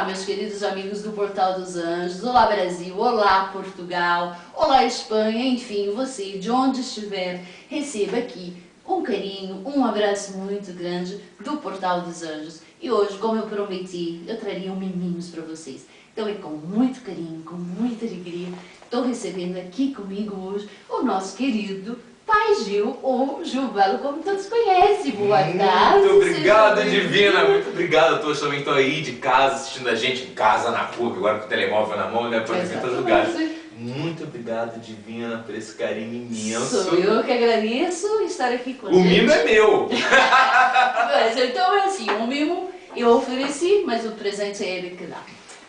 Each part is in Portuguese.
Olá, meus queridos amigos do Portal dos Anjos, olá Brasil, olá Portugal, olá Espanha, enfim, você de onde estiver, receba aqui um carinho, um abraço muito grande do Portal dos Anjos. E hoje, como eu prometi, eu traria um miminhos para vocês. Então é com muito carinho, com muita alegria, estou recebendo aqui comigo hoje o nosso querido Pai Gil, ou Gil Belo, como todos conhecem. Boa tarde. Muito obrigado, Divina. Muito obrigado a todos também que estão aí de casa, assistindo a gente, em casa, na rua, agora com o telemóvel na mão, né? Pode vir em todos os lugares. Muito obrigado, Divina, por esse carinho imenso. Sou eu que agradeço estar aqui com o mimo é meu. Mas, então é assim, o mimo eu ofereci, mas o presente é ele que dá.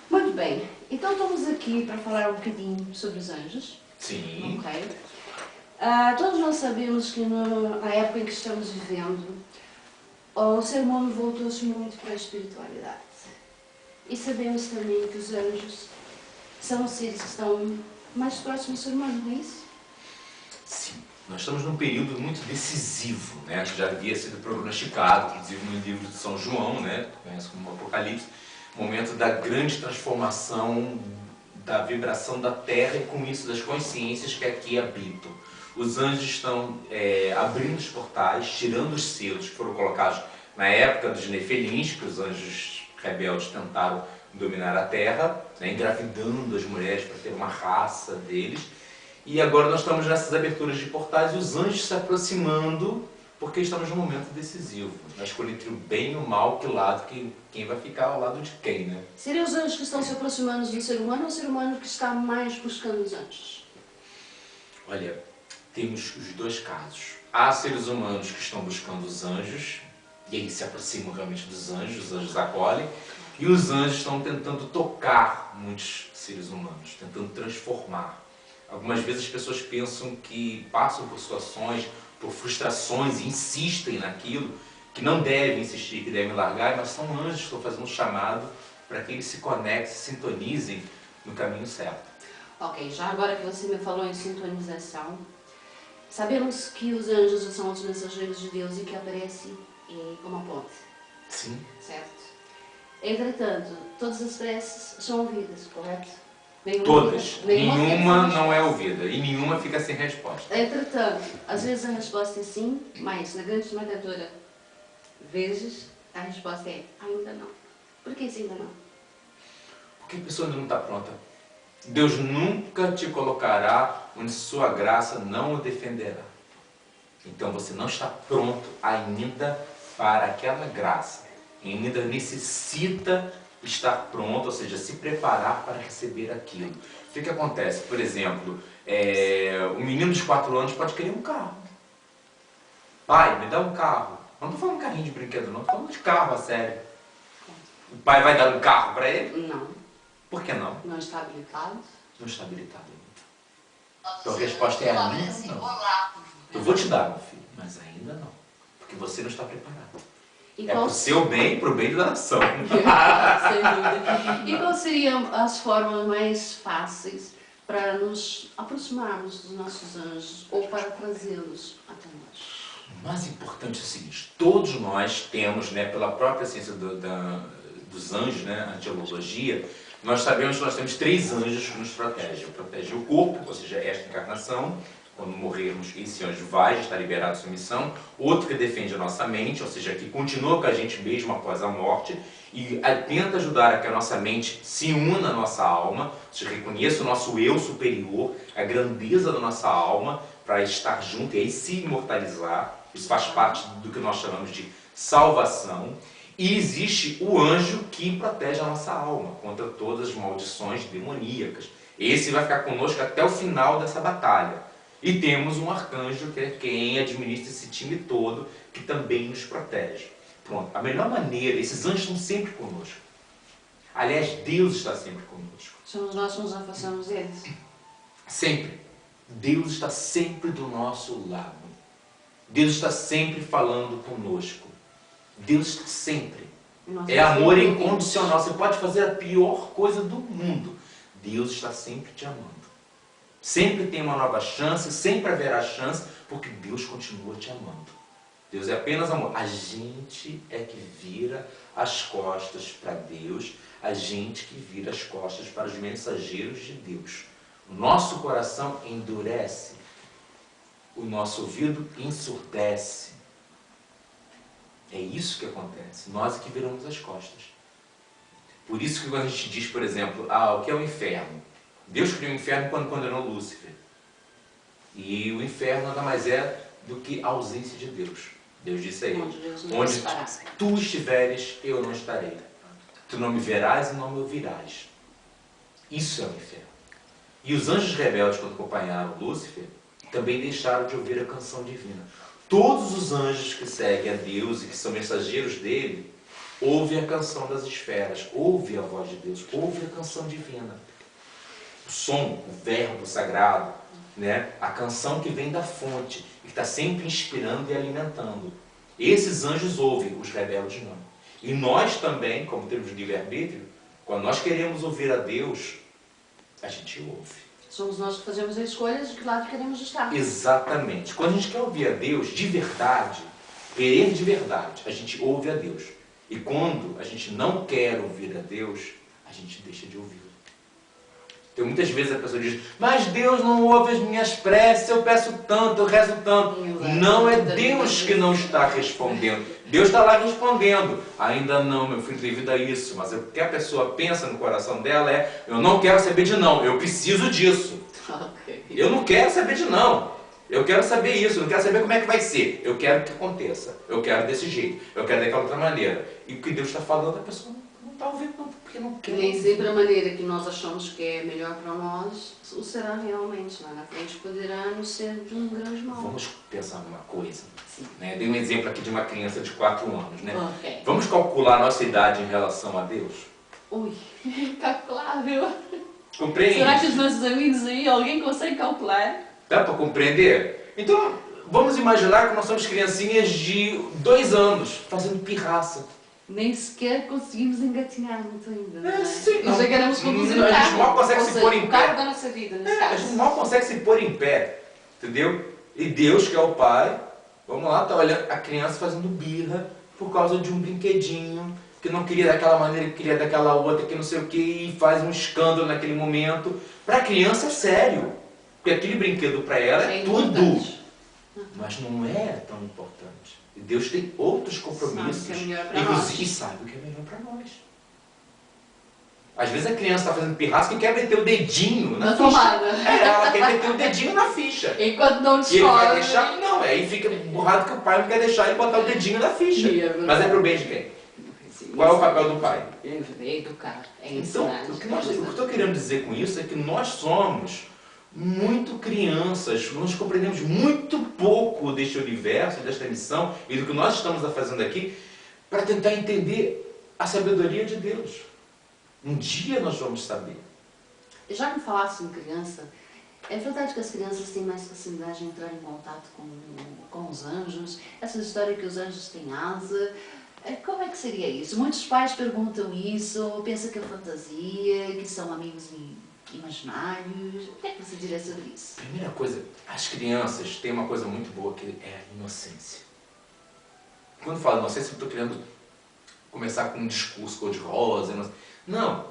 Muito bem, então estamos aqui para falar um bocadinho sobre os anjos. Sim. Ok. Todos nós sabemos que na época em que estamos vivendo, o ser humano voltou-se muito para a espiritualidade. E sabemos também que os anjos são os seres que estão mais próximos do ser humano, não é isso? Sim. Nós estamos num período muito decisivo, né? Que já havia sido prognosticado, inclusive no livro de São João, né? Que conhece como Apocalipse, momento da grande transformação da vibração da Terra e com isso das consciências que aqui habitam. Os anjos estão abrindo os portais, tirando os selos que foram colocados na época dos Nefelins, que os anjos rebeldes tentaram dominar a Terra, né, engravidando as mulheres para ter uma raça deles. E agora nós estamos nessas aberturas de portais e os anjos se aproximando, porque estamos num momento decisivo. Na escolha entre o bem e o mal, que lado, quem vai ficar ao lado de quem, né? Seriam os anjos que estão se aproximando do ser humano ou o ser humano que está mais buscando os anjos? Olha, temos os dois casos. Há seres humanos que estão buscando os anjos, e eles se aproximam realmente dos anjos, os anjos acolhem, e os anjos estão tentando tocar muitos seres humanos, tentando transformar. Algumas vezes as pessoas pensam que passam por situações, por frustrações, e insistem naquilo, que não devem insistir, que devem largar, mas são anjos que estão fazendo um chamado para que eles se conectem, se sintonizem no caminho certo. Ok, já agora que você me falou em sintonização, sabemos que os anjos são os mensageiros de Deus e que aparecem como a ponte. Sim. Certo? Entretanto, todas as preces são ouvidas, correto? Todas. Nenhuma não é ouvida e nenhuma fica sem resposta. Entretanto, às vezes a resposta é sim, mas na grande esmagadora vezes a resposta é ainda não. Por que isso ainda não? Porque a pessoa ainda não está pronta. Deus nunca te colocará onde sua graça não o defenderá. Então você não está pronto ainda para aquela graça. Ainda necessita estar pronto, ou seja, se preparar para receber aquilo. O que acontece? Por exemplo, um menino de 4 anos pode querer um carro. Pai, me dá um carro. Não estou falando de carrinho de brinquedo, não. Estou falando de carro, a sério. O pai vai dar um carro para ele? Não. Por que não? Não está habilitado? Não está habilitado ainda. Então a resposta é ainda não. Eu vou te dar, meu filho, mas ainda não. Porque você não está preparado. É para o seu bem e para o bem da nação. Sem dúvida. E quais seriam as formas mais fáceis para nos aproximarmos dos nossos anjos ou para trazê-los até nós? O mais importante é o seguinte, todos nós temos, né, pela própria ciência dos anjos, né, a angelologia, nós sabemos que nós temos 3 anjos que nos protegem. Protege o corpo, ou seja, esta encarnação. Quando morrermos, esse anjo vai estar liberado de sua missão. Outro que defende a nossa mente, ou seja, que continua com a gente mesmo após a morte e tenta ajudar a que a nossa mente se una à nossa alma, ou seja, reconheça o nosso eu superior, a grandeza da nossa alma, para estar junto e aí se imortalizar. Isso faz parte do que nós chamamos de salvação. E existe o anjo que protege a nossa alma contra todas as maldições demoníacas. Esse vai ficar conosco até o final dessa batalha. E temos um arcanjo que é quem administra esse time todo, que também nos protege. Pronto, a melhor maneira, esses anjos estão sempre conosco. Aliás, Deus está sempre conosco. Somos nós que nos afastamos deles? Sempre. Deus está sempre do nosso lado. Deus está sempre falando conosco. Deus está sempre. É amor incondicional. Você pode fazer a pior coisa do mundo. Deus está sempre te amando. Sempre tem uma nova chance, sempre haverá chance, porque Deus continua te amando. Deus é apenas amor. A gente é que vira as costas para Deus, a gente que vira as costas para os mensageiros de Deus. O nosso coração endurece, o nosso ouvido ensurdece. É isso que acontece. Nós é que viramos as costas. Por isso que quando a gente diz, por exemplo, o que é o inferno? Deus criou o inferno quando condenou Lúcifer. E o inferno nada mais é do que a ausência de Deus. Deus disse a ele, onde tu estiveres, eu não estarei. Tu não me verás e não me ouvirás. Isso é o inferno. E os anjos rebeldes, quando acompanharam Lúcifer, também deixaram de ouvir a canção divina. Todos os anjos que seguem a Deus e que são mensageiros dele, ouvem a canção das esferas, ouvem a voz de Deus, ouvem a canção divina. O som, o verbo sagrado, né? A canção que vem da fonte e que está sempre inspirando e alimentando. Esses anjos ouvem, os rebeldes não. E nós também, como temos livre-arbítrio, quando nós queremos ouvir a Deus, a gente ouve. Somos nós que fazemos as escolhas de que lado queremos estar. Exatamente. Quando a gente quer ouvir a Deus de verdade, querer de verdade, a gente ouve a Deus. E quando a gente não quer ouvir a Deus, a gente deixa de ouvi-lo. Então muitas vezes a pessoa diz, mas Deus não ouve as minhas preces, eu peço tanto, eu rezo tanto. Não é Deus que não está respondendo. Deus está lá respondendo. Ainda não, meu filho, devido a isso. Mas o que a pessoa pensa no coração dela é, eu não quero saber de não, eu preciso disso. Eu não quero saber de não. Eu quero saber isso, eu não quero saber como é que vai ser. Eu quero que aconteça. Eu quero desse jeito. Eu quero daquela outra maneira. E o que Deus está falando, a pessoa não está ouvindo, não, porque não quer. Nem sempre a maneira que nós achamos que é melhor para nós, o será realmente. Lá na frente poderá nos ser de um grande mal. Vamos pensar numa coisa. Sim. Né? Dei um exemplo aqui de uma criança de 4 anos. Né? Okay. Vamos calcular a nossa idade em relação a Deus? Ui, incalculável. Compreende? Será que os nossos amigos aí, alguém consegue calcular? Dá para compreender? Então, vamos imaginar que nós somos criancinhas de 2 anos, fazendo pirraça. Nem sequer conseguimos engatinhar muito ainda, não é? Sim, Nós já queremos conduzir o a gente carro. mal consegue se pôr em o carro pé. da nossa vida, nesse A caso. gente mal consegue se pôr em pé, entendeu? E Deus, que é o Pai, vamos lá, tá olhando a criança fazendo birra por causa de um brinquedinho, que não queria daquela maneira, que queria daquela outra, que não sei o que, e faz um escândalo naquele momento. Para a criança é sério, porque aquele brinquedo para ela é tudo. Mas não é tão importante. E Deus tem outros compromissos, sabe o que é melhor pra inclusive nós. sabe o que é melhor para nós. Às vezes a criança está fazendo pirraça e quer meter o dedinho na ficha. tomada. Ela quer meter o dedinho na ficha. Enquanto não E ele vai chora. deixar, não, aí fica burrado que o pai não quer deixar ele botar o dedinho na ficha. Mas é pro bem de quem? Qual é o papel do pai? É educar, é Então, ensinar. o que eu estou querendo dizer com isso é que nós somos muito crianças, nós compreendemos muito pouco deste universo, desta missão e do que nós estamos fazendo aqui para tentar entender a sabedoria de Deus. Um dia nós vamos saber. Já que falasse em criança, é verdade que as crianças têm mais facilidade de entrar em contato com os anjos? Essa história que os anjos têm asa, como é que seria isso? Muitos pais perguntam isso, pensam que é fantasia, que são amigos imaginários. O que é que você diria sobre isso? Primeira coisa, as crianças têm uma coisa muito boa que é a inocência. Quando eu falo inocência, eu estou querendo começar com um discurso cor-de-rosa. Não.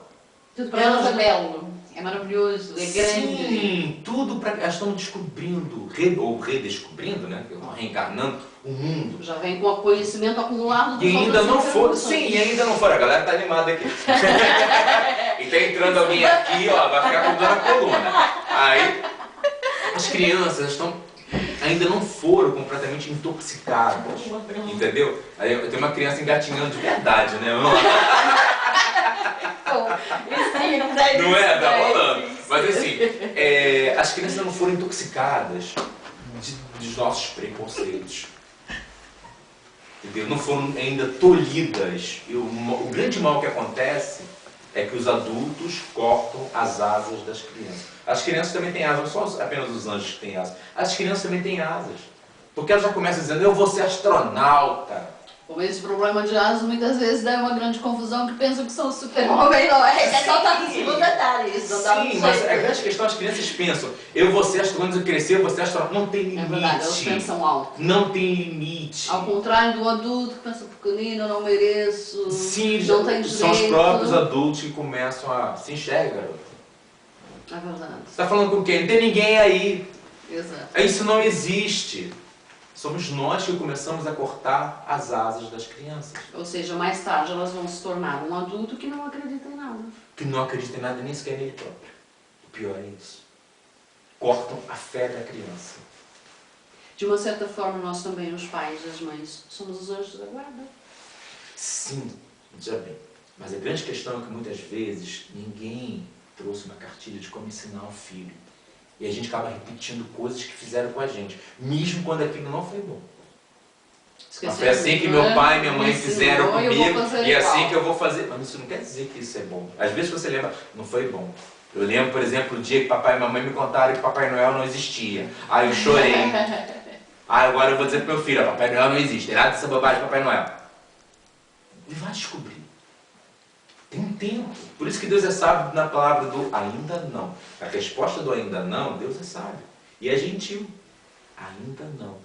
Tudo para elas é belo, é maravilhoso, é grande. Sim, tudo para elas estão descobrindo, ou redescobrindo, né? Reencarnando o mundo. Já vem com o conhecimento acumulado E ainda não for, sim, e ainda não for. A galera tá animada aqui. E tá entrando alguém aqui, ó, vai ficar com dor na coluna. Aí, as crianças ainda não foram completamente intoxicadas, entendeu? Aí eu tenho uma criança engatinhando de verdade, né? Não é? Tá rolando. Mas assim, as crianças não foram intoxicadas dos nossos preconceitos. Entendeu? Não foram ainda tolhidas. E o grande mal que acontece é que os adultos cortam as asas das crianças. As crianças também têm asas, não são apenas os anjos que têm asas. As crianças também têm asas. Porque elas já começam dizendo, eu vou ser astronauta. Como esse problema de asma muitas vezes dá uma grande confusão, que pensam que são super-homem, não é? É só estar no segundo andar, isso não dá muito Sim, mas jeito. a grande questão, as crianças pensam, eu vou ser astronauta, quando eu crescer, eu vou ser astronauta. Não tem limite. É verdade, eles pensam alto. Não tem limite. Ao contrário do adulto que pensa pequenino, não mereço, Sim, não tenho são os direito. próprios adultos que começam a se enxergar, garoto. É verdade. Você está falando com quem? Não tem ninguém aí. Exato. Isso não existe. Somos nós que começamos a cortar as asas das crianças. Ou seja, mais tarde elas vão se tornar um adulto que não acredita em nada. Que não acreditam em nada, nem sequer nele próprio. O pior é isso. Cortam a fé da criança. De uma certa forma, nós também, os pais, as mães, somos os anjos da guarda. Sim, já bem. Mas a grande questão é que muitas vezes ninguém trouxe uma cartilha de como ensinar o filho. E a gente acaba repetindo coisas que fizeram com a gente, mesmo quando aquilo não foi bom. Mas foi assim que meu pai e minha mãe fizeram comigo, e é assim que eu vou fazer. Mas isso não quer dizer que isso é bom. Às vezes você lembra, não foi bom. Eu lembro, por exemplo, o dia que papai e mamãe me contaram que Papai Noel não existia. Aí eu chorei. Aí agora eu vou dizer pro meu filho, Papai Noel não existe, tem nada dessa bobagem de Papai Noel. E vai descobrir. Tem um tempo. Por isso que Deus é sábio na palavra do ainda não. A resposta do ainda não, Deus é sábio. E é gentil. Ainda não.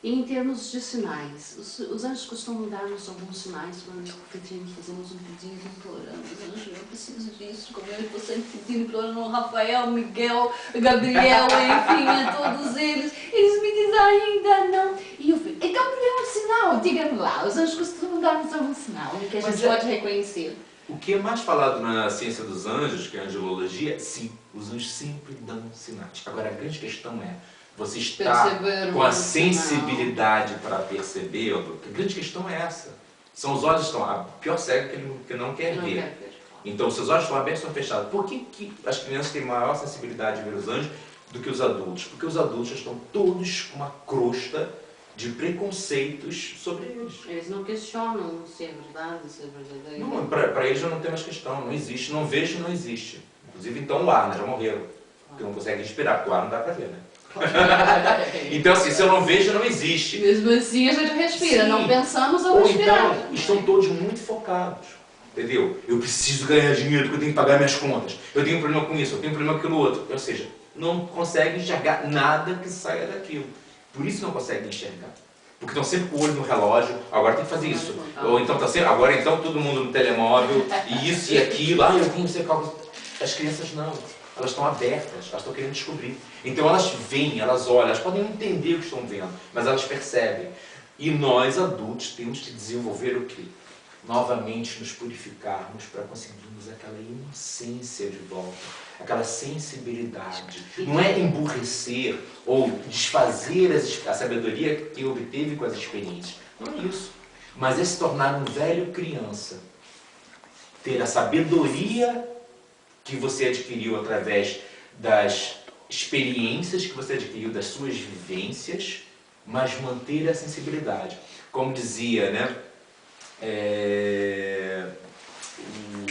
E em termos de sinais, os anjos costumam dar-nos alguns sinais quando nós pedimos, fazemos um pedido, imploramos, anjo, eu preciso disso, como eu estou sempre pedindo, implorando ao Rafael, Miguel, Gabriel, enfim, a todos eles. Eles me dizem ainda não. E eu fico, então me dê um sinal, diga-me lá, os anjos costumam dar-nos algum sinal que a gente pode reconhecer. O que é mais falado na ciência dos anjos, que é a angelologia, sim, os anjos sempre dão sinais. Agora, a grande questão é, você está com a sensibilidade para perceber? A grande questão é essa. São os olhos que estão... A pior cego que não quer ver. Então, seus olhos estão abertos ou estão fechados. Por que as crianças têm maior sensibilidade de ver os anjos do que os adultos? Porque os adultos já estão todos com uma crosta de preconceitos sobre eles. Eles não questionam se é verdade, se é verdadeiro. Não, para eles já não tem mais questão, não existe, não vejo, não existe. Inclusive, então, o ar, né, já morreram. Porque não consegue respirar, porque o ar não dá para ver, né? Então, assim, se eu não vejo, não existe. Mesmo assim, a gente respira, Sim. não pensamos ao Ou respirar. então, estão todos muito focados. Entendeu? Eu preciso ganhar dinheiro porque eu tenho que pagar minhas contas. Eu tenho um problema com isso, eu tenho um problema com aquilo outro. Ou seja, não conseguem enxergar nada que saia daquilo. Por isso não conseguem enxergar. Porque estão sempre com o olho no relógio, agora tem que fazer isso. Ou então está sempre, agora então todo mundo no telemóvel, e isso e aquilo, eu tenho que ser calmo. As crianças não, elas estão abertas, elas estão querendo descobrir. Então elas veem, elas olham, elas podem não entender o que estão vendo, mas elas percebem. E nós adultos temos que desenvolver o quê? Novamente nos purificarmos para conseguirmos aquela inocência de volta, aquela sensibilidade. Não é emburrecer ou desfazer a sabedoria que obteve com as experiências. Não é isso. Mas é se tornar um velho criança. Ter a sabedoria que você adquiriu através das experiências que você adquiriu, das suas vivências, mas manter a sensibilidade. Como dizia, né? O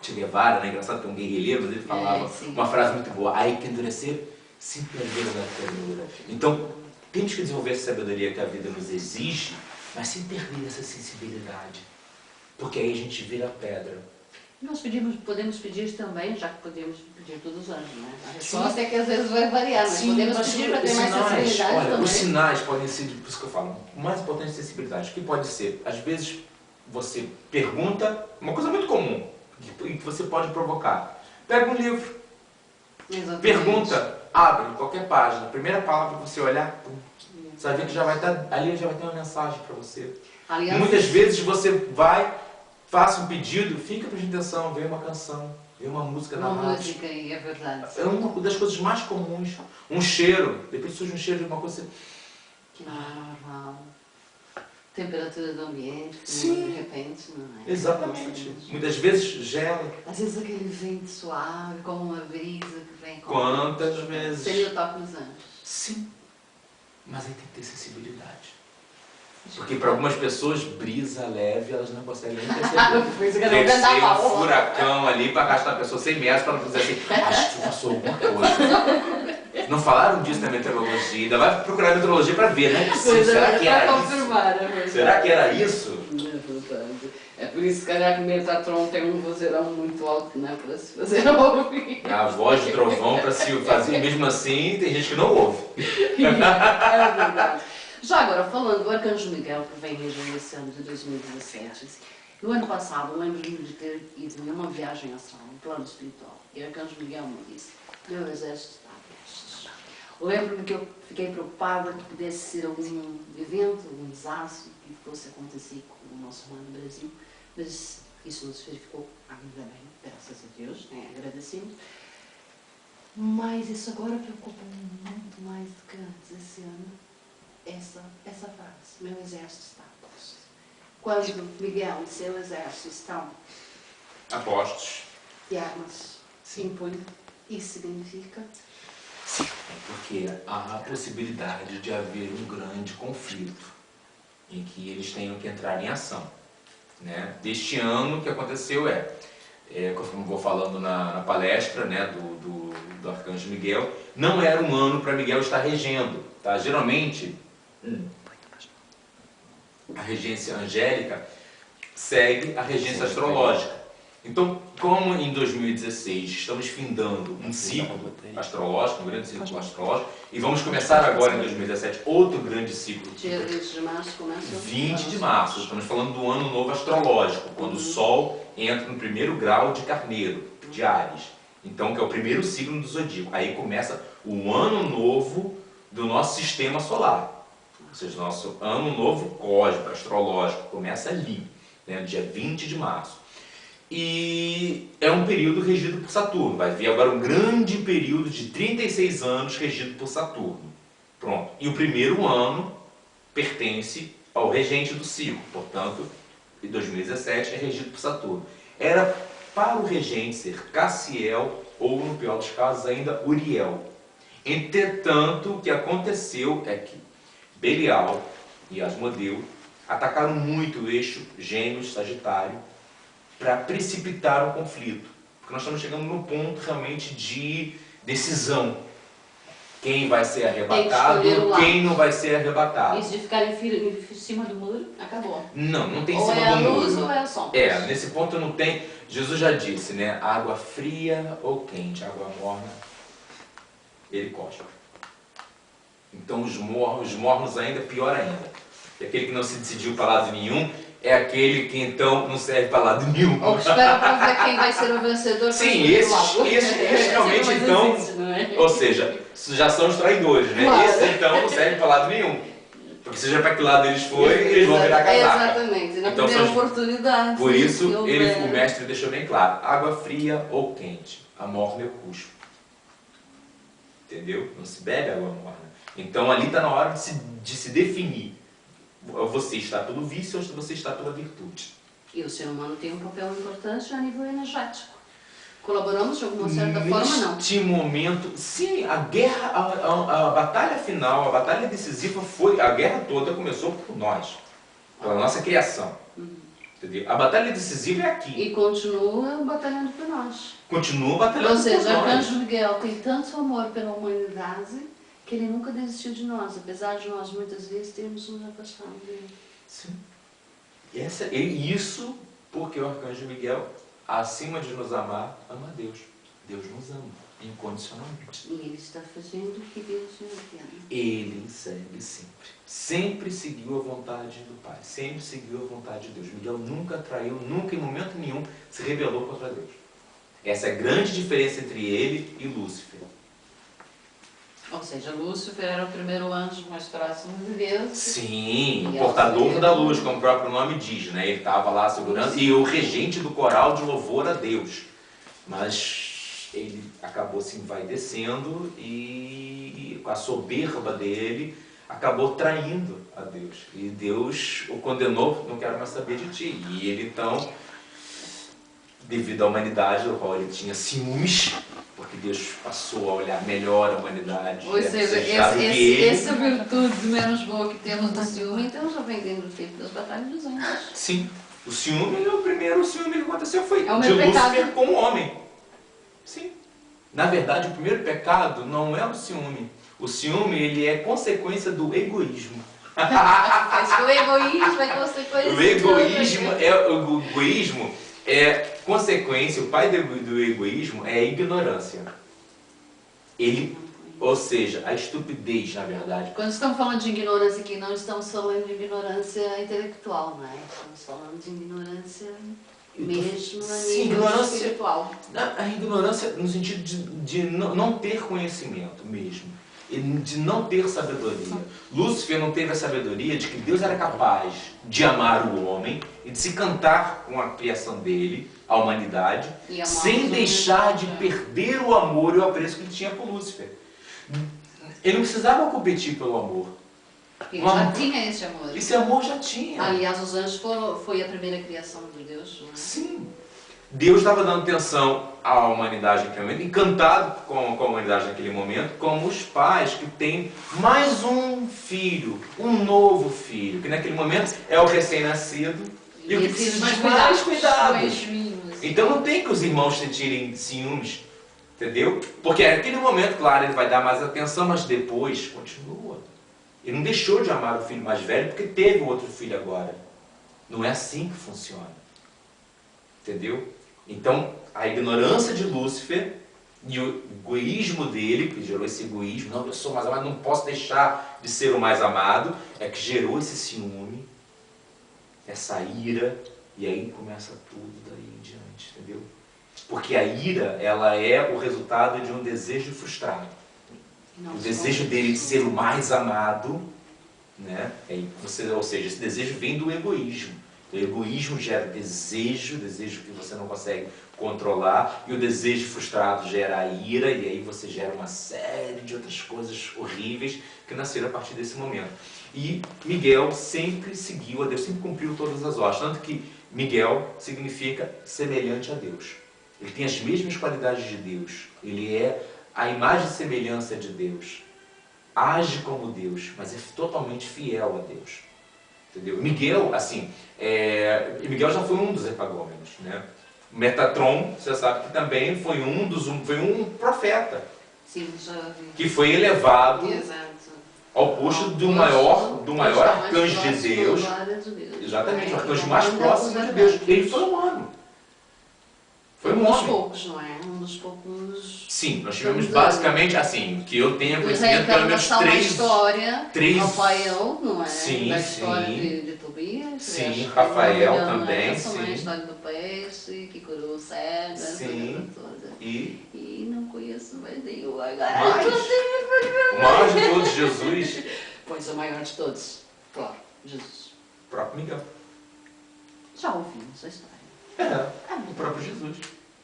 Che Guevara, né? Engraçado que é um guerrilheiro, mas ele falava uma frase muito boa: "Hay que endurecer sem perder a ternura". Então, temos que desenvolver essa sabedoria que a vida nos exige, mas sem perder essa sensibilidade, porque aí a gente vira pedra. Nós podemos pedir também, já que podemos pedir todos os anos, né? A resposta é que às vezes vai variar, mas podemos pedir para ter mais sensibilidade também. Os sinais podem ser, por isso que eu falo, o mais importante é a sensibilidade. O que pode ser? Às vezes você pergunta, uma coisa muito comum, e que você pode provocar. Pega um livro, pergunta, abre qualquer página, a primeira palavra que você olhar, você vai ver que já vai estar, ali já vai ter uma mensagem para você. Aliás, muitas vezes você vai, faça um pedido, fica prestando atenção, vê uma canção, vê uma música na rádio. Uma música aí, é verdade. É uma das coisas mais comuns. Um cheiro, depois surge um cheiro de uma coisa que não é normal. Temperatura do ambiente, sim, de repente, não é? Exatamente. Muitas vezes gela. Às vezes aquele vento suave, como uma brisa que vem com... Quantas vezes? Seria o toque dos anjos. Sim. Mas aí tem que ter sensibilidade. Porque para algumas pessoas, brisa leve, elas não conseguem nem perceber. Tem que ser um furacão ali para arrastar a pessoa 100 metros para ela dizer assim, acho que passou alguma coisa. Não falaram disso na meteorologia. Ainda vai procurar a meteorologia para ver, né? Sim, será que era isso? Será que era isso? É verdade. É por isso, se calhar, que o Metatron tem um vozeirão muito alto, né? Para se fazer ouvir. A voz de trovão para se fazer, mesmo assim, tem gente que não ouve. É verdade. Já agora, falando do Arcanjo Miguel, que vem mesmo esse ano de 2017, no ano passado lembro-me de ter ido numa viagem astral, um plano espiritual, e o Arcanjo Miguel me disse: meu exército está a prestes. Lembro-me que eu fiquei preocupada que pudesse ser algum evento, algum desastre que fosse acontecer com o nosso irmão no Brasil, mas isso não se verificou ainda bem, graças a Deus, né? Agradecemos. Mas isso agora preocupa-me muito mais do que antes esse ano, essa frase: meu exército está a postos. Quando Miguel e seu exército estão a postos e armas se impõem, isso significa? Sim, porque há a possibilidade de haver um grande conflito em que eles tenham que entrar em ação, né? Deste ano, o que aconteceu como vou falando na palestra, né, do Arcanjo Miguel, não era um ano para Miguel estar regendo, tá? Geralmente, a regência angélica segue a regência astrológica. Então, como em 2016 estamos findando um ciclo astrológico, um grande ciclo astrológico, e vamos começar agora em 2017 outro grande ciclo. Dia 20 de março começa? 20 de março, estamos falando do ano novo astrológico, quando o Sol entra no primeiro grau de Carneiro, de Áries. Então, que é o primeiro signo do zodíaco. Aí começa o ano novo do nosso sistema solar. Ou seja, nosso ano novo cósmico, astrológico, começa ali, né, no dia 20 de março. E é um período regido por Saturno. Vai vir agora um grande período de 36 anos regido por Saturno. Pronto. E o primeiro ano pertence ao regente do ciclo. Portanto, em 2017 é regido por Saturno. Era para o regente ser Cassiel ou, no pior dos casos, ainda Uriel. Entretanto, o que aconteceu é que Belial e Asmodeu atacaram muito o eixo Gêmeos-Sagitário para precipitar o conflito. Porque nós estamos chegando no ponto realmente de decisão. Quem vai ser arrebatado, quem não vai ser arrebatado. Isso de ficar em cima do muro, acabou. Não tem ou cima é a do muro. luz ou é a sombra. Nesse ponto não tem. Jesus já disse, né? Água fria ou quente, água morna, ele cospe. Então os mornos ainda, pior ainda. E aquele que não se decidiu para lado nenhum é aquele que então não serve para lado nenhum. Ou espera para ver quem vai ser o vencedor. Sim, esses realmente então, ou seja, já são os traidores, né? Claro. Esses então não servem para lado nenhum. Porque seja para que lado eles forem, eles vão virar casaca. Exatamente, na então, primeira oportunidade. Por isso, o mestre deixou bem claro, água fria ou quente, a morna eu cuspo. Entendeu? Não se bebe água morna. Então ali está na hora de se definir. Você está pelo vício ou você está pela virtude? E o ser humano tem um papel importante a nível energético. Colaboramos de alguma certa forma, não? Neste momento, sim, a guerra, a batalha final, a batalha decisiva foi, a guerra toda começou por nós, pela nossa criação. Entendeu? A batalha decisiva é aqui. E continua batalhando por nós. Continua batalhando por nós. Ou seja, o Arcanjo Miguel tem tanto amor pela humanidade que ele nunca desistiu de nós, apesar de nós muitas vezes termos nos afastado dele. Sim. Isso porque o Arcanjo Miguel, acima de nos amar, ama a Deus. Deus nos ama, incondicionalmente. E ele está fazendo o que Deus nos quer. Ele segue sempre. Sempre seguiu a vontade do Pai. Sempre seguiu a vontade de Deus. Miguel nunca traiu, nunca em momento nenhum se rebelou contra Deus. Essa é a grande diferença entre ele e Lúcifer. Ou seja, Lúcifer era o primeiro anjo mais próximo de Deus. Sim, o portador da luz, como o próprio nome diz, né? Ele estava lá segurando, e o regente do coral de louvor a Deus. Mas ele acabou se envaidecendo e com a soberba dele acabou traindo a Deus. E Deus o condenou, não quero mais saber de ti. E ele então, devido à humanidade, do qual ele tinha ciúmes, porque Deus passou a olhar melhor a humanidade. Ou seja, essa virtude menos boa que temos do ciúme, então já vem dentro do tempo das batalhas dos anjos. Sim, o ciúme, o primeiro ciúme que aconteceu foi é o de meu Lúcifer pecado. como homem. Sim. Na verdade, o primeiro pecado não é o ciúme. O ciúme, ele é consequência do egoísmo. Mas o egoísmo é consequência O egoísmo é consequência, o pai do egoísmo é a ignorância. Ou seja, a estupidez, na verdade. Quando estamos falando de ignorância aqui, não estamos falando de ignorância intelectual, não é? Estamos falando de ignorância mesmo a nível espiritual. A ignorância no sentido de não ter conhecimento mesmo. De não ter sabedoria. Lúcifer não teve a sabedoria de que Deus era capaz de amar o homem e de se encantar com a criação dele, a humanidade, sem deixar de perder o amor e o apreço que ele tinha por Lúcifer. Ele não precisava competir pelo amor. Porque já tinha esse amor. Esse amor já tinha. Aliás, os anjos foi a primeira criação de Deus, não é? Sim. Deus estava dando atenção à humanidade naquele momento, encantado com a humanidade naquele momento, como os pais que têm mais um filho, um novo filho, que naquele momento é o recém-nascido e o que precisa de mais cuidado. Então não tem que os irmãos sentirem ciúmes, entendeu? Porque naquele momento, claro, ele vai dar mais atenção, mas depois continua. Ele não deixou de amar o filho mais velho porque teve outro filho agora. Não é assim que funciona. Entendeu? Então, a ignorância de Lúcifer e o egoísmo dele, que gerou esse egoísmo, não, eu sou mais amado, não posso deixar de ser o mais amado, é que gerou esse ciúme, essa ira, e aí começa tudo daí em diante, entendeu? Porque a ira, ela é o resultado de um desejo frustrado. O desejo dele de ser o mais amado, né? Ou seja, esse desejo vem do egoísmo. O egoísmo gera desejo que você não consegue controlar, e o desejo frustrado gera a ira, e aí você gera uma série de outras coisas horríveis que nasceram a partir desse momento. E Miguel sempre seguiu a Deus, sempre cumpriu todas as ordens, tanto que Miguel significa semelhante a Deus. Ele tem as mesmas qualidades de Deus, ele é a imagem e semelhança de Deus, age como Deus, mas é totalmente fiel a Deus. Entendeu? Miguel, assim, Miguel já foi um dos epagômenos, né? Metatron, você sabe que também foi um profeta. Sim, já vi. Que foi elevado Exato. ao posto do maior arcanjo de Deus. Exatamente, o arcanjo mais próximo de Deus. Ele foi humano. Foi um dos poucos, não é? Um dos poucos. Sim, nós tivemos basicamente, assim, que eu tenha conhecimento pelo menos três. Rafael, não é? Sim, da história de Tobias. Sim, Rafael também. Sim. A história do peixe que curou o cego. Sim. Toda. E não conheço mais nenhum agora. O maior de todos, Jesus. Pois, o maior de todos. Claro, Jesus. O próprio Miguel. Já ouvimos a história. O próprio Jesus.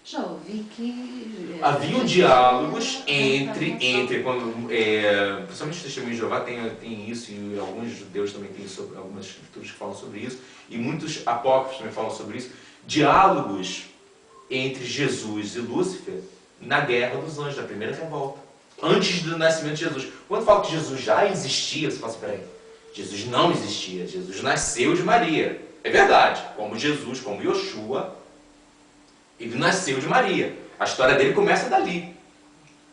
Já ouvi que... Haviam diálogos entre principalmente os testemunhos de Jeová tem isso, e alguns judeus também têm algumas escrituras que falam sobre isso, e muitos apócrifos também falam sobre isso, diálogos entre Jesus e Lúcifer na Guerra dos Anjos, da primeira revolta, antes do nascimento de Jesus. Quando falo que Jesus já existia, você fala assim, peraí, Jesus não existia, Jesus nasceu de Maria. É verdade, como Jesus, como Yoshua, ele nasceu de Maria. A história dele começa dali.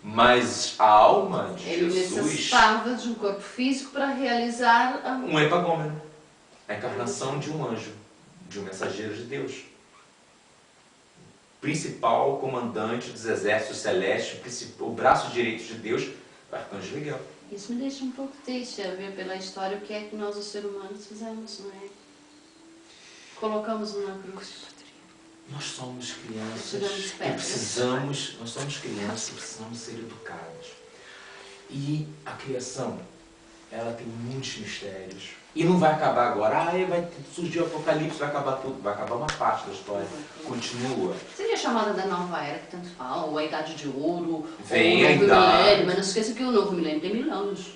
Mas a alma de Jesus... Ele necessitava de um corpo físico para realizar... um epagômeno. A encarnação de um anjo, de um mensageiro de Deus. Principal comandante dos exércitos celestes, o braço direito de Deus, o arcanjo Miguel. Isso me deixa um pouco triste, a ver pela história o que é que nós, os seres humanos, fizemos, não é? Colocamos na cruz. Nós somos crianças e precisamos ser educados. E a criação, ela tem muitos mistérios. E não vai acabar agora. Vai surgir o apocalipse, vai acabar tudo. Vai acabar uma parte da história. Continua. Seria a chamada da nova era que tanto fala, ou a idade de ouro, vem ou o novo milênio, mas não se esqueça que o novo milênio tem 1000 anos.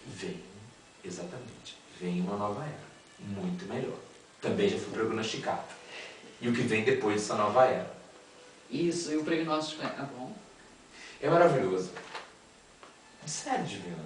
Vem, exatamente. Vem uma nova era. Muito melhor. Também já foi prognosticado. E o que vem depois dessa nova era. Isso, e o prognóstico é bom? É maravilhoso. É sério, Divina.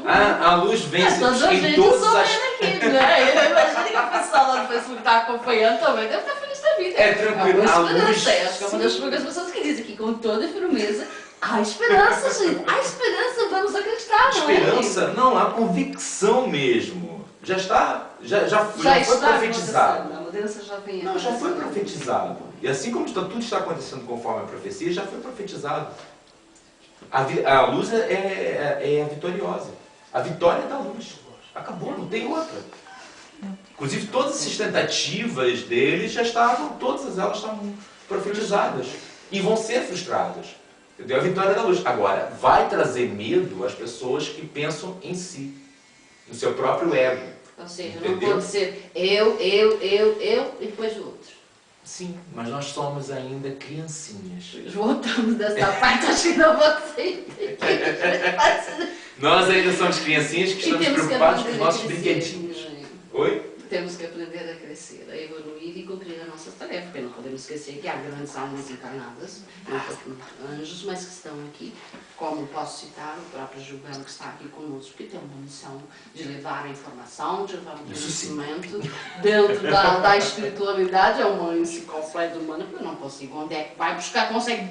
A luz vence em todas as... aqui, né? Imagina que o pessoal lá do Facebook está acompanhando também. Deve estar feliz da vida. É tranquilo. É A uma luz, esperança. Acho que é uma das poucas pessoas que diz aqui com toda firmeza. Há esperança, gente. Há esperança, vamos acreditar, não é? esperança, não, há convicção mesmo. Já está, já foi profetizado. A mudança já vem. Não, já foi profetizado. E assim como tudo está acontecendo conforme a profecia, já foi profetizado. A luz é a vitoriosa. A vitória da luz. Acabou, não tem outra. Inclusive, todas essas tentativas deles todas elas estavam profetizadas. E vão ser frustradas. Entendeu? A vitória da luz. Agora, vai trazer medo às pessoas que pensam em si, no seu próprio ego. Ou seja, Entendeu? não pode ser eu e depois o outro. Sim, mas nós somos ainda criancinhas. Voltamos dessa parte, acho que não vou ser. Nós ainda somos criancinhas que estamos preocupados com os nossos brinquedinhos. Oi? Temos que aprender a crescer, a evoluir e cumprir a nossa tarefa, porque não podemos esquecer que há grandes almas encarnadas, não anjos, mas que estão aqui, como posso citar o próprio Gilberto que está aqui conosco, que tem uma missão de levar a informação, de levar o conhecimento dentro da espiritualidade, é uma enciclopédia humana, porque eu não consigo, onde é que vai buscar, consegue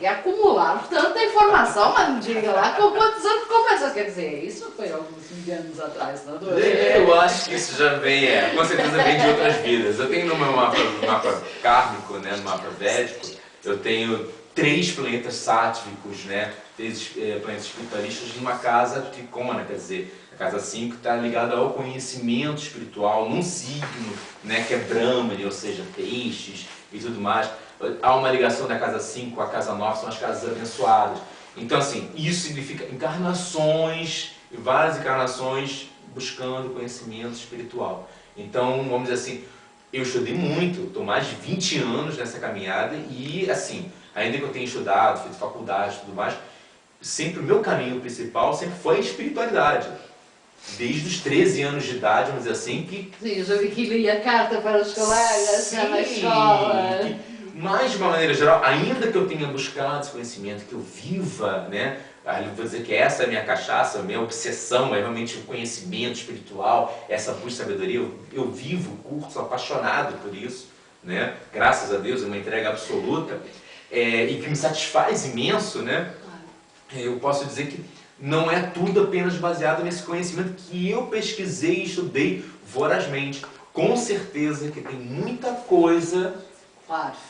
acumular tanta informação, mas não diga lá com quantos anos começa, quer dizer, isso foi alguns anos atrás, não é? Eu acho que isso já vem, com certeza vem de outras vidas. Eu tenho no meu mapa kármico, né, no mapa védico, eu tenho 3 planetas sáttvicos, né, 3 planetas espiritualistas numa casa tricona, quer dizer, a casa 5 está ligada ao conhecimento espiritual, num signo, né, que é Brahmani, ou seja, peixes e tudo mais. Há uma ligação da casa 5 à casa 9, são as casas abençoadas. Então, assim, isso significa encarnações, várias encarnações buscando conhecimento espiritual. Então, vamos dizer assim, eu estudei muito, estou mais de 20 anos nessa caminhada e, assim, ainda que eu tenha estudado, feito faculdade e tudo mais, sempre o meu caminho principal sempre foi a espiritualidade. Desde os 13 anos de idade, vamos dizer assim, que... Sim, eu já vi que lia carta para os colegas na escola. Mas, de uma maneira geral, ainda que eu tenha buscado esse conhecimento, que eu viva, né? Eu vou dizer que essa é a minha cachaça, a minha obsessão é realmente o conhecimento espiritual, essa busca de sabedoria. Eu vivo, curto, sou apaixonado por isso, né? Graças a Deus, é uma entrega absoluta e que me satisfaz imenso, né? Eu posso dizer que não é tudo apenas baseado nesse conhecimento que eu pesquisei e estudei vorazmente. Com certeza que tem muita coisa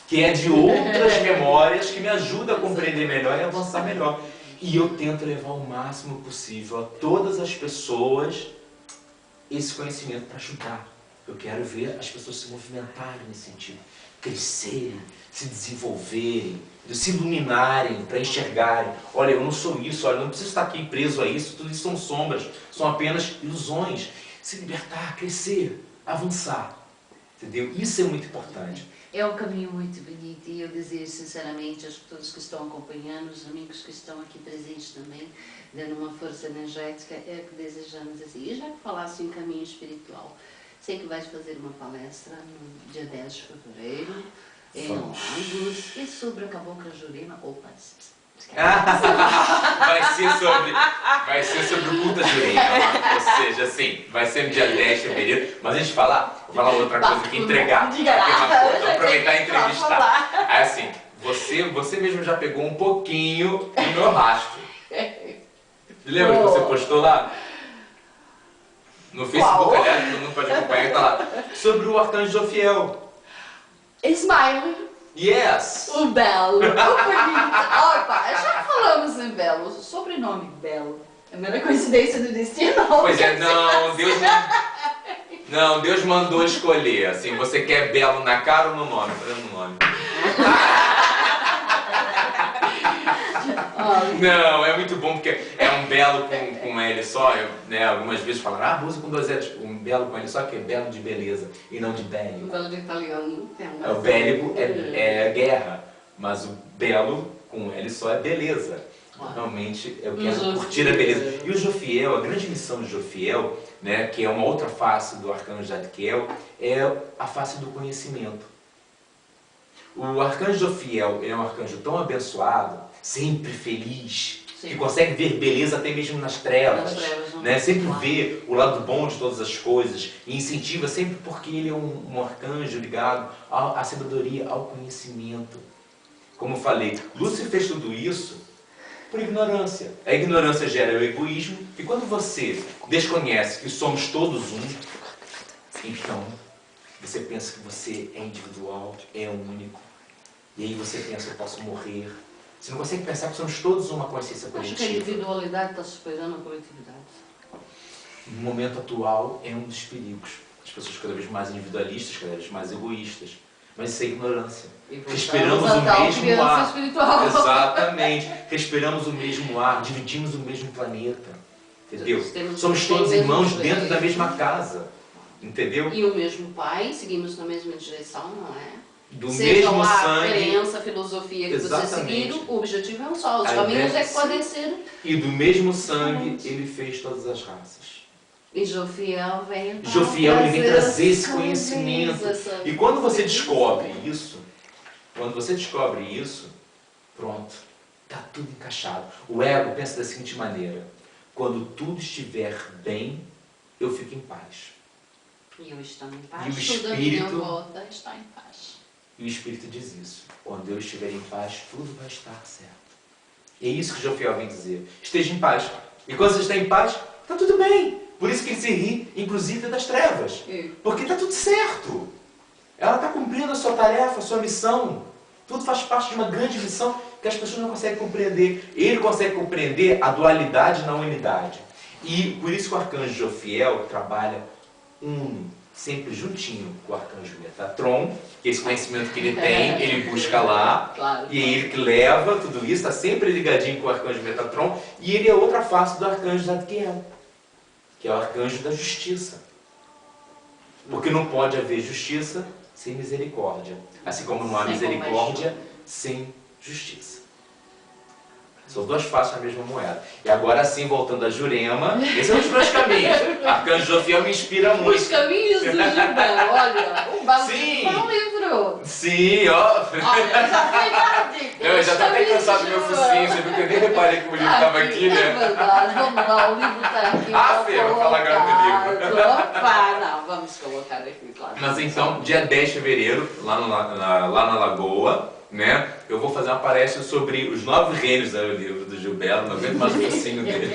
que é de outras memórias que me ajuda a compreender melhor e avançar melhor. E eu tento levar o máximo possível a todas as pessoas esse conhecimento para ajudar. Eu quero ver as pessoas se movimentarem nesse sentido, crescerem, se desenvolverem, se iluminarem, para enxergarem. Olha, eu não sou isso, olha, eu não preciso estar aqui preso a isso, tudo isso são sombras, são apenas ilusões. Se libertar, crescer, avançar. Entendeu? Isso é muito importante. É um caminho muito bonito e eu desejo sinceramente a todos que estão acompanhando, os amigos que estão aqui presentes também, dando uma força energética, é o que desejamos assim. E já que falasse em caminho espiritual, sei que vais fazer uma palestra no dia 10 de fevereiro, em Lagos, e sobre a Cabocla Jurema. Opa, vai ser sobre o culto da Jurema, ou seja, assim, vai ser no dia 10 de fevereiro, mas a gente vou falar outra coisa que entregar. Vou aproveitar e entrevistar. Aí assim, você mesmo já pegou um pouquinho do meu rastro. Lembra que você postou lá? No Facebook, aliás, todo mundo pode acompanhar, tá lá. Sobre o arcanjo Jofiel. Smile. Yes! O Belo, o bonito. Opa, já falamos em Belo, o sobrenome Belo. É a mera coincidência do destino. Pois é, não, Deus mandou escolher, assim, você quer Belo na cara ou no nome? No nome. Não, é muito bom porque é um Belo com L só, né, algumas vezes falaram, usa com 2 L's, um Belo com L só, que é Belo de beleza e não de bélico. O Belo de italiano tem um O bélico é guerra, mas o Belo com L só é beleza. Realmente eu quero curtir a beleza. E o Jofiel, a grande missão de Jofiel, né, que é uma outra face do arcanjo Zadkiel, é a face do conhecimento. O arcanjo Jofiel é um arcanjo tão abençoado, sempre feliz, Sim. que consegue ver beleza até mesmo nas trevas, não né? Sempre claro. vê o lado bom de todas as coisas e incentiva sempre porque ele é um arcanjo ligado à sabedoria, ao conhecimento. Como eu falei, Lúcifer fez tudo isso por ignorância. A ignorância gera o egoísmo e quando você desconhece que somos todos um, então você pensa que você é individual, é único. E aí você pensa, eu posso morrer. Você não consegue pensar que somos todos uma consciência Acho que a coletiva. individualidade está superando a coletividade. No momento atual é um dos perigos. As pessoas cada vez mais individualistas, cada vez mais egoístas. Mas isso é ignorância. Respiramos o mesmo ar. Espiritual. Exatamente. Respiramos o mesmo ar, dividimos o mesmo planeta. Entendeu? Somos todos irmãos dentro da mesma casa. Entendeu? E o mesmo pai, seguimos na mesma direção, não é? Do Seja mesmo lá a sangue. crença, a filosofia que Exatamente. você seguir, o objetivo é um só. Os A caminhos ideia- é que podem ser. E do mesmo sangue ele fez todas as raças. E Jofiel vem Jofiel ele vem trazer esse essa conhecimento. beleza, E quando você descobre isso, pronto, está tudo encaixado. O ego pensa da seguinte maneira: quando tudo estiver bem, eu fico em paz. E eu estou em paz, E o tudo à minha espírito- volta está em paz. E o Espírito diz isso. Quando eu estiver em paz, tudo vai estar certo. É isso que Jofiel vem dizer. Esteja em paz. E quando você está em paz, está tudo bem. Por isso que ele se ri, inclusive, das trevas. Porque está tudo certo. Ela está cumprindo a sua tarefa, a sua missão. Tudo faz parte de uma grande missão que as pessoas não conseguem compreender. Ele consegue compreender a dualidade na unidade. E por isso que o arcanjo Jofiel trabalha sempre juntinho com o arcanjo Metatron, que esse conhecimento que ele tem, ele busca lá, Claro. e é ele que leva tudo isso, está sempre ligadinho com o arcanjo Metatron, e ele é outra face do arcanjo Zadkiel, que é o arcanjo da justiça. Porque não pode haver justiça sem misericórdia, assim como não há Sem misericórdia sem justiça. São duas faces da mesma moeda. E agora sim, voltando a Jurema, esses são os meus caminhos. Arcanjo Jofiel me inspira Os muito. caminhos do Gilberto, olha, o básico Sim. para um livro. Sim, ó. Olha, já foi tarde. Eu já estou até cansado do meu focinho, você viu que eu nem reparei que o livro estava aqui, É né? verdade, vamos lá, o livro está aqui. Ah, Fê, vou falar agora do livro. Opa, não, vamos colocar aqui, claro. Mas então, dia 10 de fevereiro, lá na Lagoa, né? Eu vou fazer uma palestra sobre os 9 reinos do livro do Gilberto, não aguento mais o focinho dele.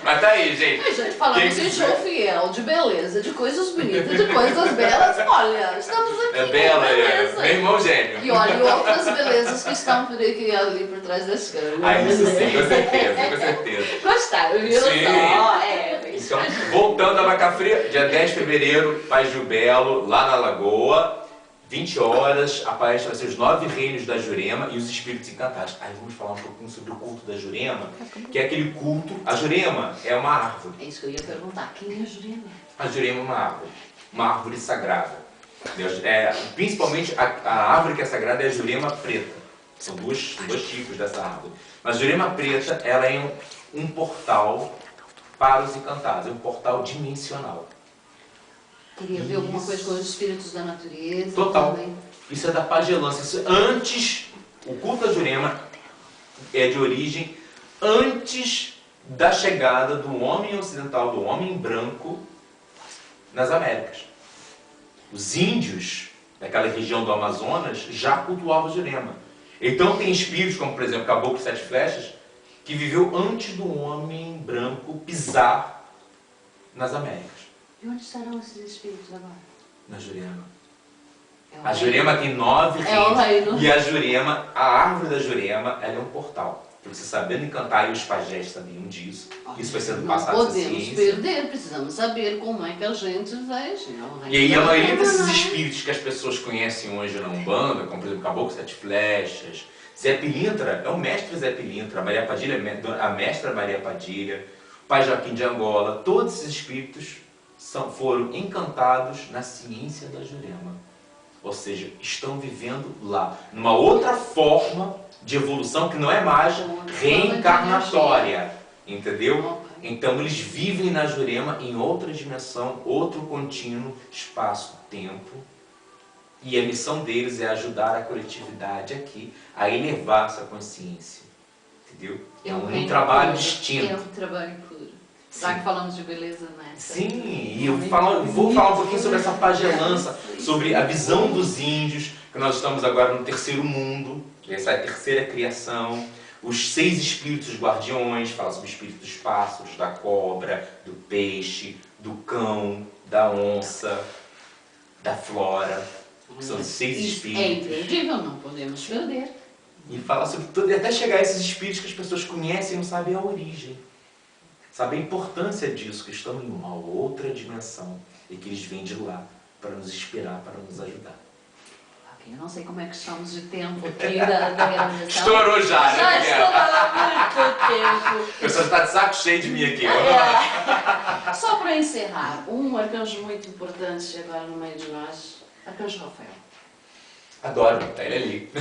Mas tá aí, gente. E, gente, falamos Quem em quiser. Jofiel, de beleza, de coisas bonitas, de coisas belas. Olha, estamos aqui. É bela, beleza. meu irmão gênio. E olha, e outras belezas que estão por aqui ali por trás das câmeras. Ah, isso sim, com certeza, com certeza. Gostaram, viu? Sim. Só, Então, voltando a Vaca Fria, dia 10 de fevereiro, Pai Gilbelo, lá na Lagoa, 20 horas, a palestra vai ser os 9 reinos da Jurema e os espíritos encantados. Aí vamos falar um pouquinho sobre o culto da Jurema, que é aquele culto. A Jurema é uma árvore. É isso que eu ia perguntar. Quem é a Jurema? A Jurema é uma árvore sagrada. Principalmente a árvore que é sagrada é a Jurema preta. São dois tipos dessa árvore. Mas a Jurema preta, ela é um portal para os encantados, é um portal dimensional. Queria ver alguma coisa com os espíritos da natureza. Total. Também. Isso é da pagelância. Isso antes, o culto da Jurema é de origem antes da chegada do homem ocidental, do homem branco, nas Américas. Os índios daquela região do Amazonas já cultuavam a Jurema. Então tem espíritos, como por exemplo Caboclo Sete Flechas, que viveu antes do homem branco pisar nas Américas. E onde estarão esses espíritos agora? Na Jurema. É o A reino. Jurema tem 9 É o reinos. reino. E a Jurema, a árvore da Jurema, ela é um portal. Para você sabendo encantar, e os pajés sabiam disso. Isso vai sendo passado Não essa podemos ciência. perder, precisamos saber como é que a gente vai. E aí a maioria desses espíritos que as pessoas conhecem hoje na Umbanda, como por exemplo Caboclo Sete Flechas, Zé Pilintra, é o mestre Zé Pilintra, a Maria Padilha, a mestra Maria Padilha, o Pai Joaquim de Angola, todos esses espíritos foram encantados na ciência da Jurema. Ou seja, estão vivendo lá, numa outra forma de evolução que não é mais reencarnatória, entendeu? Então eles vivem na Jurema em outra dimensão, outro contínuo espaço-tempo. E a missão deles é ajudar a coletividade aqui a elevar essa consciência. entendeu? É um um reino trabalho puro. distinto. É um trabalho puro. Já Sim. que falamos de beleza, né? Sim, e eu vou falar um pouquinho sobre essa pagelança, sobre a visão dos índios, que nós estamos agora no terceiro mundo, essa é a terceira criação, os 6 espíritos guardiões, fala sobre o espírito dos pássaros, da cobra, do peixe, do cão, da onça, da flora, que são os 6 Isso é espíritos. imperdível, não podemos perder. E falar sobre tudo, e até chegar a esses espíritos que as pessoas conhecem e não sabem a origem. Sabem a importância disso, que estão em uma outra dimensão e que eles vêm de lá para nos inspirar, para nos ajudar. Ok, eu não sei como é que estamos de tempo aqui da realização. Estourou já, né? Já Miguel? estourou muito tempo. A pessoa está de saco cheio de mim aqui. É. Só para encerrar, um arcanjo muito importante agora no meio de nós, Arcanjo Rafael. Adoro, tá ele ali.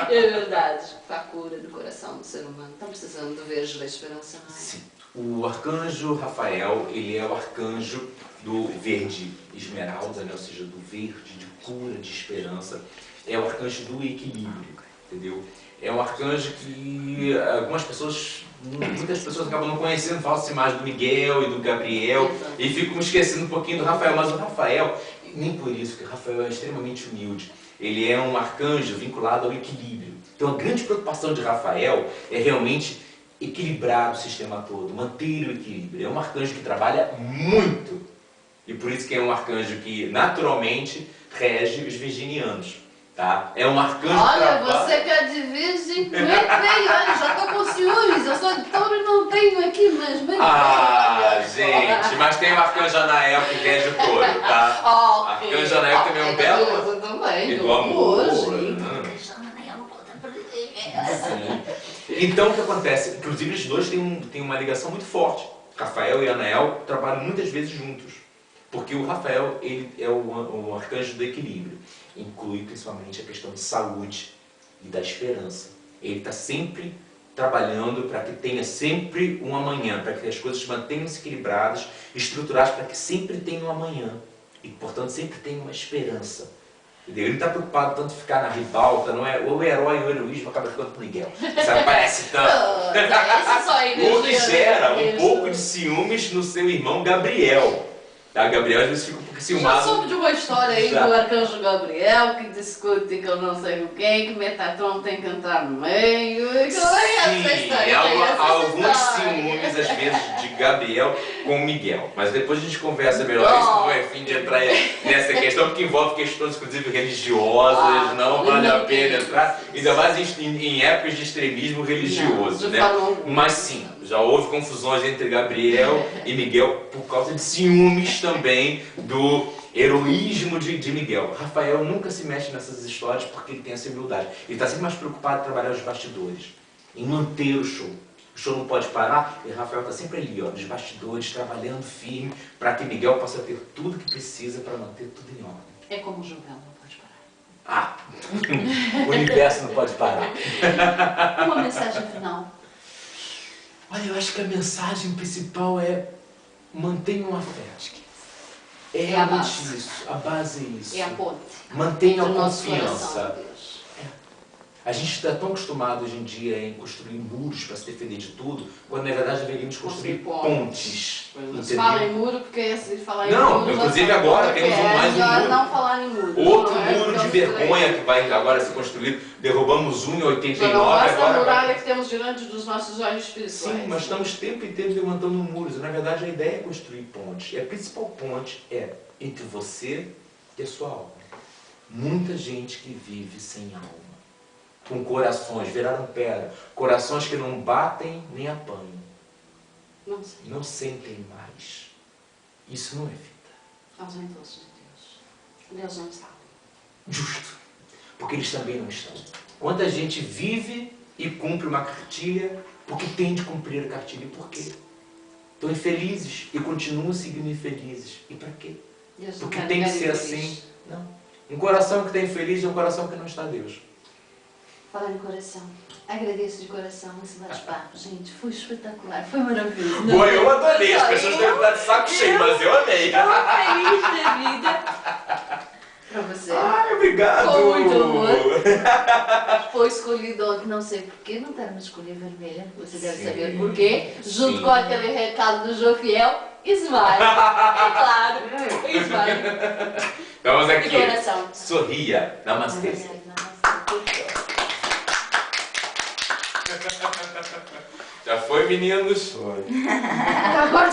É verdade, para a cura do coração do ser humano. Estão precisando do verde da esperança, não é? Sim. O arcanjo Rafael, ele é o arcanjo do verde esmeralda, né? Ou seja, do verde de cura, de esperança. É o arcanjo do equilíbrio, entendeu? É um arcanjo que algumas pessoas, muitas pessoas acabam não conhecendo, falam-se mais do Miguel e do Gabriel, e ficam esquecendo um pouquinho do Rafael. Mas o Rafael, nem por isso, porque o Rafael é extremamente humilde. Ele é um arcanjo vinculado ao equilíbrio. Então a grande preocupação de Rafael é realmente equilibrar o sistema todo, manter o equilíbrio. É um arcanjo que trabalha muito. E por isso que é um arcanjo que naturalmente rege os virginianos. Tá? É um arcanjo que Olha, trabalha... você que é de virgem, muito bem, olha, já estou com ciúmes, eu sou de touro e não tenho aqui, mas muito Ah, bem. gente, mas tem o arcanjo Anael que rege o touro, tá? Ok. Arcanjo Anael também é um belo... Eu também, E do amor. Hoje. Sim. Então o que acontece? Inclusive os dois têm uma ligação muito forte. Rafael e Anael trabalham muitas vezes juntos. Porque o Rafael ele é o arcanjo do equilíbrio. Inclui principalmente a questão de saúde e da esperança. Ele está sempre trabalhando para que tenha sempre um amanhã, para que as coisas mantenham-se equilibradas, estruturadas para que sempre tenha um amanhã. E, portanto, sempre tenha uma esperança. Entendeu? Ele não está preocupado tanto em ficar na ribalta, não é? O herói e o heroísmo acaba ficando com o Miguel. Isso aparece tanto. Esse só é O que gera um energia, pouco de ciúmes no seu irmão Gabriel. Tá? Gabriel às vezes fica um pouco Já ciumado. soube de uma história aí Já. do arcanjo Gabriel que discute que eu não sei com quem, que Metatron tem que entrar no meio. Como é essa Sim, história? alguns ciúmes às vezes de Gabriel com Miguel. Mas depois a gente conversa melhor. Isso não é fim de entrar nessa questão, porque envolve questões inclusive religiosas, não vale a pena entrar, ainda mais em épocas de extremismo religioso, Não, né? falou. Mas sim, já houve confusões entre Gabriel e Miguel por causa de ciúmes também do heroísmo de Miguel. Rafael nunca se mexe nessas histórias porque ele tem essa humildade. Ele está sempre mais preocupado em trabalhar os bastidores, em manter o show. O show não pode parar e Rafael está sempre ali, ó, nos bastidores, trabalhando firme para que Miguel possa ter tudo que precisa para manter tudo em ordem. É como o Jovel, não pode parar. Ah, o universo não pode parar. Uma mensagem final. Olha, eu acho que a mensagem principal é mantenham a fé. É É a realmente base. isso, a base é isso. É a ponte. Mantenham Do a nosso coração, confiança. Deus. A gente está tão acostumado hoje em dia em construir muros para se defender de tudo, quando na verdade deveríamos construir pontes. Não fala em muro porque esse de falar em Não, muro. inclusive já sabe agora como é temos que é. mais um Melhor muro. não falar em muro. Outro não é? muro de Ficamos vergonha por aí. que vai agora ser construído. Derrubamos um em Não 89, basta a agora muralha que temos diante dos nossos olhos espirituais. Sim, mas estamos o tempo inteiro levantando muros. Na verdade, a ideia é construir pontes. E a principal ponte é entre você e a sua alma. Muita gente que vive sem alma, com corações, viraram pedra, corações que não batem nem apanham, Não sei. não sentem mais. Isso não é vida. Ausentou-se de Deus. Deus não está. Justo. Porque eles também não estão. Quanta gente vive e cumpre uma cartilha porque tem de cumprir a cartilha. E por quê? Estão infelizes e continuam seguindo infelizes. E para quê? Deus não Porque quer tem que ninguém ser feliz. assim. Não. Um coração que está infeliz é um coração que não está a Deus. Falar em coração. Agradeço de coração esse bate-papo. Gente, foi espetacular. Foi maravilhoso. Bom, eu adorei. As pessoas devem estar de saco cheio, mas eu amei. Estou feliz da vida. Pra você. Ai, obrigado. Com muito amor. Foi escolhido ontem, não sei porquê, não quero escolher vermelha, você deve Sim, saber porquê, junto sim. com aquele recado do Jofiel, Smile. É claro, Smile. Vamos De aqui. coração. Sorria. Namastê. Já foi, meninos? Foi. Agora